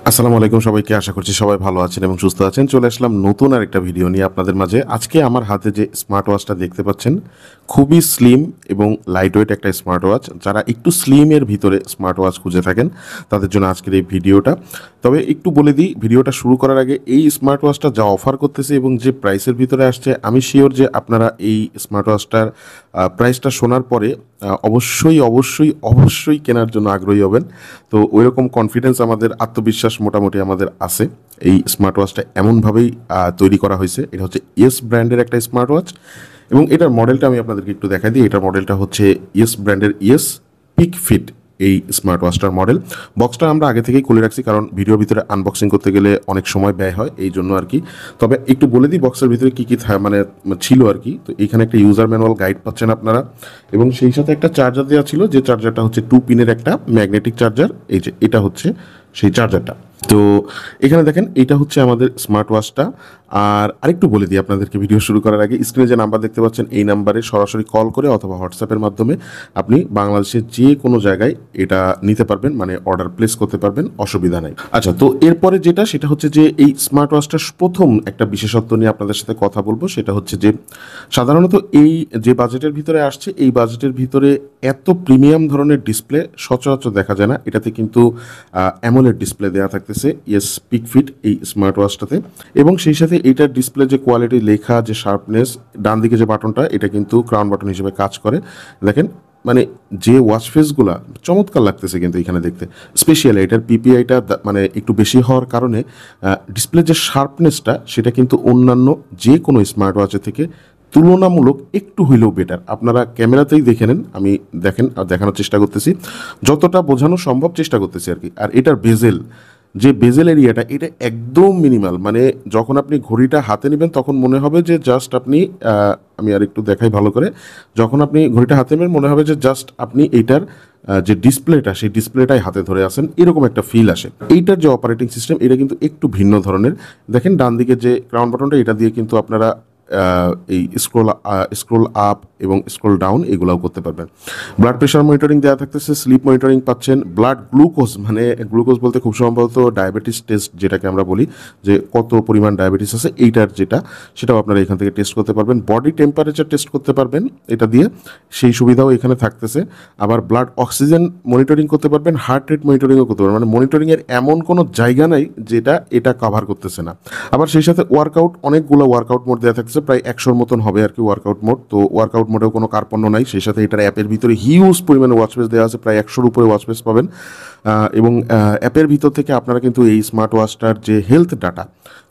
আসসালামু আলাইকুম সবাইকে। আশা করছি সবাই ভালো আছেন এবং সুস্থ আছেন। চলে আসলাম নতুন আরেকটা ভিডিও নিয়ে আপনাদের মাঝে। আজকে আমার হাতে যে স্মার্ট ওয়াচটা দেখতে পাচ্ছেন, খুবই স্লিম এবং লাইট ওয়েট একটা স্মার্ট ওয়াচ। যারা একটু স্লিমের ভিতরে স্মার্ট ওয়াচ খুঁজে থাকেন তাদের জন্য আজকের এই ভিডিওটা। তবে একটু বলে দিই, ভিডিওটা শুরু করার আগে এই স্মার্ট ওয়াচটা যা অফার করতেছে এবং যে প্রাইসের ভিতরে আসছে, আমি শিওর যে আপনারা এই স্মার্ট ওয়াচটার প্রাইসটা শোনার পরে অবশ্যই অবশ্যই অবশ্যই কেনার জন্য আগ্রহী হবেন। তো ওইরকম কনফিডেন্স, আমাদের আত্মবিশ্বাস মোটামুটি আমাদের আছে। এই স্মার্ট ওয়াচটা এমনভাবেই তৈরি করা হয়েছে। এটা হচ্ছে ইয়েস ব্র্যান্ডের একটা স্মার্ট ওয়াচ এবং এটার মডেলটা আমি আপনাদেরকে একটু দেখাই দিই। এটার মডেলটা হচ্ছে ইয়েস ব্র্যান্ডের ইয়েস পিক ফিট এই স্মার্ট ওয়াচটার মডেল। বক্সটা আমরা আগে থেকেই খুলে রাখছি, কারণ ভিডিওর ভিতরে আনবক্সিং করতে গেলে অনেক সময় ব্যয় হয়, এই জন্য আর কি। তবে একটু বলে দিই বক্সের ভিতরে কী কী মানে ছিল আর কি। তো এখানে একটা ইউজার ম্যানুয়াল গাইড পাচ্ছেন আপনারা এবং সেই সাথে একটা চার্জার দেওয়া ছিল, যে চার্জারটা হচ্ছে 2 পিনের একটা ম্যাগনেটিক চার্জার। এই যে এটা হচ্ছে সেই চার্জারটা। তো এখানে দেখেন, এটা হচ্ছে আমাদের স্মার্ট ওয়াচটা। আর আরেকটু বলে দিই আপনাদেরকে ভিডিও শুরু করার আগে, স্ক্রিনে যে নাম্বার দেখতে পাচ্ছেন এই নাম্বারে সরাসরি কল করে অথবা হোয়াটসঅ্যাপের মাধ্যমে আপনি বাংলাদেশের যে কোনো জায়গায় এটা নিতে পারবেন, মানে অর্ডার প্লেস করতে পারবেন, অসুবিধা নাই। আচ্ছা, তো এরপরে যেটা সেটা হচ্ছে যে এই স্মার্ট ওয়াচটার প্রথম একটা বিশেষত্ব নিয়ে আপনাদের সাথে কথা বলবো। সেটা হচ্ছে যে সাধারণত এই যে বাজেটের ভিতরে আসছে, এই বাজেটের ভিতরে এত প্রিমিয়াম ধরনের ডিসপ্লে সচরাচর দেখা যায় না। এটাতে কিন্তু অ্যামোলেড ডিসপ্লে দেওয়া থাকতেছে ইয়েস পিক ফিট এই স্মার্ট ওয়াচটাতে। এবং সেই সাথে এইটার ডিসপ্লে যে কোয়ালিটি, লেখা, যে শার্পনেস, ডান দিকে যে বাটনটা, এটা কিন্তু ক্রাউন বাটন হিসেবে কাজ করে। দেখেন, মানে যে ওয়াচ ফেসগুলা চমৎকার লাগতেছে কিন্তু এখানে দেখতে। স্পেশালি এটার পিপিআইটা মানে একটু বেশি হওয়ার কারণে ডিসপ্লে যে শার্পনেসটা, সেটা কিন্তু অন্যান্য যে কোনো স্মার্ট ওয়াচের থেকে তুলনামূলক একটু হইলেও বেটার। আপনারা ক্যামেরাতেই দেখে নেন, আমি দেখানোর চেষ্টা করতেছি, যতটা বোঝানো সম্ভব চেষ্টা করতেছি আর কি। আর এটার যে বেজেল এরিয়াটা, এটা একদম মিনিমাল। মানে যখন আপনি ঘড়িটা হাতে নেবেন তখন মনে হবে যে জাস্ট আপনি আমি আর একটু দেখাই ভালো করে, যখন আপনি ঘড়িটা হাতে নেবেন মনে হবে যে জাস্ট আপনি এইটার যে ডিসপ্লেটা, সেই ডিসপ্লেটাই হাতে ধরে আছেন, এরকম একটা ফিল আসে। এইটার যে অপারেটিং সিস্টেম, এটা কিন্তু একটু ভিন্ন ধরনের। দেখেন ডান দিকে যে ক্রাউন বাটনটা, এটা দিয়ে কিন্তু আপনারা এই স্ক্রোল আপ এবং স্ক্রোল ডাউন এগুলাও করতে পারবেন। ব্লাড প্রেশার মনিটরিং দেওয়া থাকতেছে, স্লিপ মনিটরিং পাচ্ছেন, ব্লাড গ্লুকোজ, মানে গ্লুকোজ বলতে খুব সম্ভবত ডায়াবেটিস টেস্ট যেটাকে আমরা বলি, যে কত পরিমাণ ডায়াবেটিস আছে এইটার সেটাও আপনারা এখান থেকে টেস্ট করতে পারবেন। বডি টেম্পারেচার টেস্ট করতে পারবেন এটা দিয়ে, সেই সুবিধাও এখানে থাকতেছে। আবার ব্লাড অক্সিজেন মনিটরিং করতে পারবেন, হার্ট রেট মনিটরিংও করতে পারবেন। মানে মনিটরিংয়ের এমন কোনো জায়গা নাই যেটা এটা কভার করতেছে না। আবার সেই সাথে ওয়ার্কআউট, অনেকগুলো ওয়ার্কআউট মোড দেওয়া থাকতেছে, প্রায় 100-র মতন হবে আর কি ওয়ার্কআউট মোড। তো ওয়ার্কআউট মোডেও কোনো কার্পণ্য নাই। সেই সাথে এটার অ্যাপের ভিতরে হিউজ পরিমাণে ওয়াচ পেস দেওয়া আছে, প্রায় 100-র উপরে ওয়াচ পেস পাবেন। এবং অ্যাপের ভিতর থেকে আপনারা কিন্তু এই স্মার্ট ওয়াচটার যে হেলথ ডাটা,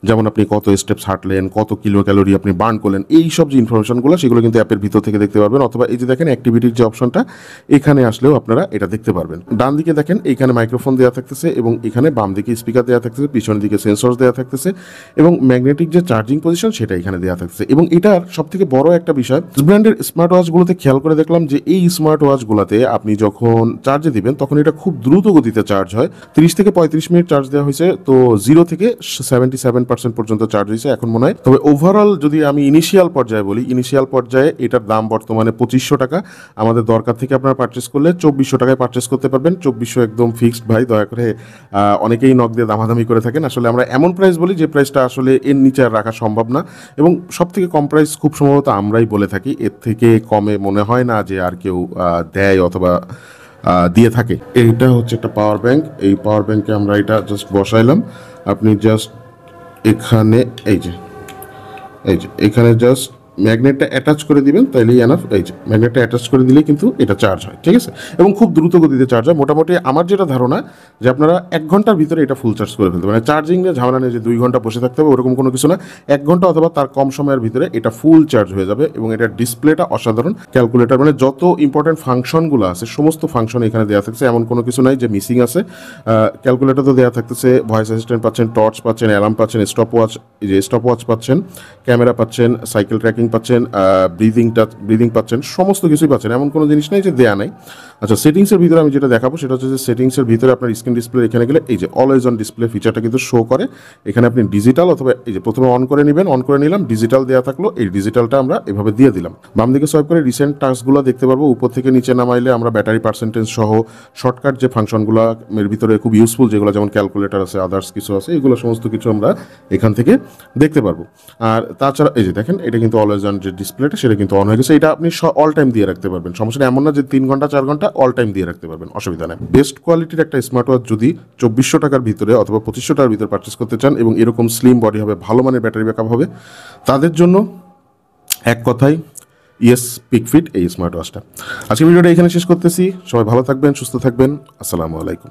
যেমন আপনি কত স্টেপস হাঁটলেন, কত কিলো ক্যালোরি আপনি বার্ন করলেন, এই সব যে ইনফরমেশনগুলো, সেগুলো কিন্তু অ্যাপের ভিতর থেকে দেখতে পারবেন। অথবা এই যে দেখেন অ্যাক্টিভিটির যে অপশনটা, এখানে আসলেও আপনারা এটা দেখতে পারবেন। ডান দিকে দেখেন এইখানে মাইক্রোফোন দেওয়া থাকতেছে এবং এখানে বাম দিকে স্পিকার দেওয়া থাকতেছে, পিছনের দিকে সেন্সর দেওয়া থাকতেছে এবং ম্যাগনেটিক যে চার্জিং পজিশন সেটা এখানে দেওয়া থাকতেছে। এবং এটার সব থেকে বড় একটা বিষয়, ব্র্যান্ডের স্মার্ট ওয়াচগুলোতে খেয়াল করে দেখলাম যে এই স্মার্ট ওয়াচগুলোতে আপনি যখন চার্জে দিবেন তখন এটা খুব দ্রুত গতিতে চার্জ হয়। 30 থেকে 35 মিনিট চার্জ দেওয়া হয়েছে, তো 0 থেকে 77% পর্যন্ত চার্জ হয়েছে এখন মনে হয়। তবে ওভারঅল যদি আমি ইনিশিয়াল পর্যায়ে বলি, ইনিশিয়াল পর্যায়ে এটার দাম বর্তমানে 2500 টাকা। আমাদের দরকার থেকে আপনারা পারচেস করলে 2400 টাকায় পারচেস করতে পারবেন। 2400 একদম ফিক্সড ভাই, দয়া করে। অনেকেই নক দিয়ে দামাদামি করে থাকেন, আসলে আমরা এমন প্রাইস বলি যে প্রাইসটা আসলে এর নিচে আর রাখা সম্ভব না। এবং সব থেকে কম প্রাইস খুব সম্ভবত আমরাই বলে থাকি, এর থেকে কমে মনে হয় না যে আর কেউ দেয় অথবা দিয়ে থাকে। এইটা হচ্ছে একটা পাওয়ার ব্যাংক। এই পাওয়ার ব্যাংকে আমরা এটা জাস্ট বসাইলাম। আপনি জাস্ট এখানে এই যে এখানে জাস্ট ম্যাগনেটটা অ্যাটাচ করে দিবেন, তাইলেই এনাফ। এই যে ম্যাগনেটটা অ্যাটাচ করে দিলেই কিন্তু এটা চার্জ হয়, ঠিক আছে? এবং খুব দ্রুত গতিতে চার্জ হয়। মোটামুটি আমার যেটা ধারণা যে আপনারা 1 ঘন্টার ভিতরে এটা ফুল চার্জ করে ফেলতে পারেন। চার্জিং নিয়ে ঝামেলা নেই যে 2 ঘন্টা বসে থাকতে হবে, ওরকম কোনো কিছু না। 1 ঘন্টা অথবা তার কম সময়ের ভিতরে এটা ফুল চার্জ হয়ে যাবে। এবং এটার ডিসপ্লেটা অসাধারণ। ক্যালকুলেটর, মানে যত ইম্পর্টেন্ট ফাংশনগুলো আছে সমস্ত ফাংশন এখানে দেওয়া থাকছে, এমন কোনো কিছু নাই যে মিসিং আছে। ক্যালকুলেটর তো দেওয়া থাকতেছে, ভয়েস অ্যাসিস্ট্যান্ট পাচ্ছেন, টর্চ পাচ্ছেন, অ্যালার্ম পাচ্ছেন, স্টপ ওয়াচ পাচ্ছেন, ক্যামেরা পাচ্ছেন, সাইকেল ট্র্যাকিং পাচ্ছেন, ব্রিদিং পাচ্ছেন, সমস্ত কিছুই পাচ্ছেন, এমন কোনো জিনিস নেই যে দেয়া নাই। আচ্ছা, সেটিংসের ভিতরে আমি যেটা দেখাবো সেটা হচ্ছে যে সেটিংসের ভিতরে আপনার স্ক্রিন ডিসপ্লে এখানে গেলে এই যে অলওয়েজ অন ডিসপ্লে ফিচারটা কিন্তু শো করে। এখানে আপনি ডিজিটাল অথবা এই যে প্রথমে অন করে নেবেন, অন করে নিলাম, ডিজিটাল দেওয়া থাকলো, এই ডিজিটালটা আমরা এভাবে দিয়ে দিলাম। বাম দিকে সোয়াইপ করে রিসেন্ট টাস্কগুলো দেখতে পারবো। উপর থেকে নিচে নামাইলে আমরা ব্যাটারি পার্সেন্টেজ সহ শর্টকাট যে ফাংশনগুলো এর ভিতরে খুব ইউজফুল, যেগুলো যেমন ক্যালকুলেটর আছে, আদার্স কিছু আছে, এগুলো সমস্ত কিছু আমরা এখান থেকে দেখতে পারবো। আর তাছাড়া এই যে দেখেন, এটা কিন্তু অলওয়েজ অন যে ডিসপ্লেটা সেটা কিন্তু অন হয়ে গেছে। এটা আপনি অল টাইম দিয়ে রাখতে পারবেন, সমস্যা নেই, এমন না যে 3 ঘন্টা 4 ঘন্টা, অল টাইম দিয়ে রাখতে পারবেন, অসুবিধা নেই। বেস্ট কোয়ালিটির একটা স্মার্ট ওয়াচ যদি 2400 টাকার ভিতরে অথবা 2500 টাকার ভিতরে পারচেস করতে চান এবং এরকম স্লিম বডি হবে, ভালো মানের ব্যাটারি ব্যাকআপ হবে, তাদের জন্য এক কথায় ইয়েস পিকফিট এই স্মার্ট ওয়াচটা। আজকে ভিডিওটা এখানে শেষ করতেছি। সবাই ভালো থাকবেন, সুস্থ থাকবেন। আসসালামু আলাইকুম।